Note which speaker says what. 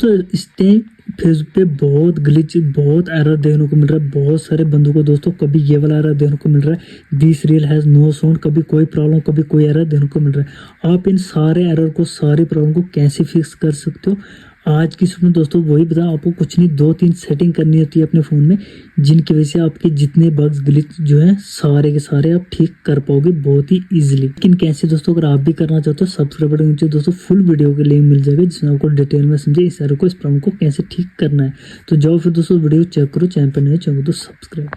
Speaker 1: दोस्तों इस time Facebook पे बहुत ग्लिच, बहुत एरर देखने को मिल रहा है। बहुत सारे बंदों को दोस्तों कभी ये वाला एरर देखने को मिल रहा है, this reel has no sound, कभी कोई प्रॉब्लम, कभी कोई एरर देखने को मिल रहा है। आप इन सारे एरर को, सारी प्रॉब्लम को कैसे फिक्स कर सकते हो, आज की इसमें दोस्तों वही बता। आपको कुछ नहीं, 2-3 सेटिंग करनी होती है अपने फ़ोन में, जिनकी वजह से आपके जितने बग्स ग्लिच जो है सारे के सारे आप ठीक कर पाओगे बहुत ही इजीली। लेकिन कैसे दोस्तों, अगर आप भी करना चाहते हो सब्सक्राइब बटन नीचे दोस्तों फुल वीडियो के लिंक मिल जाएगा, जिसमें आपको डिटेल में समझे इस एरर को, इस प्रॉब्लम को कैसे ठीक करना है। तो जाओ फिर दोस्तों वीडियो चेक करो, चैनल पर नए चैनल तो सब्सक्राइब।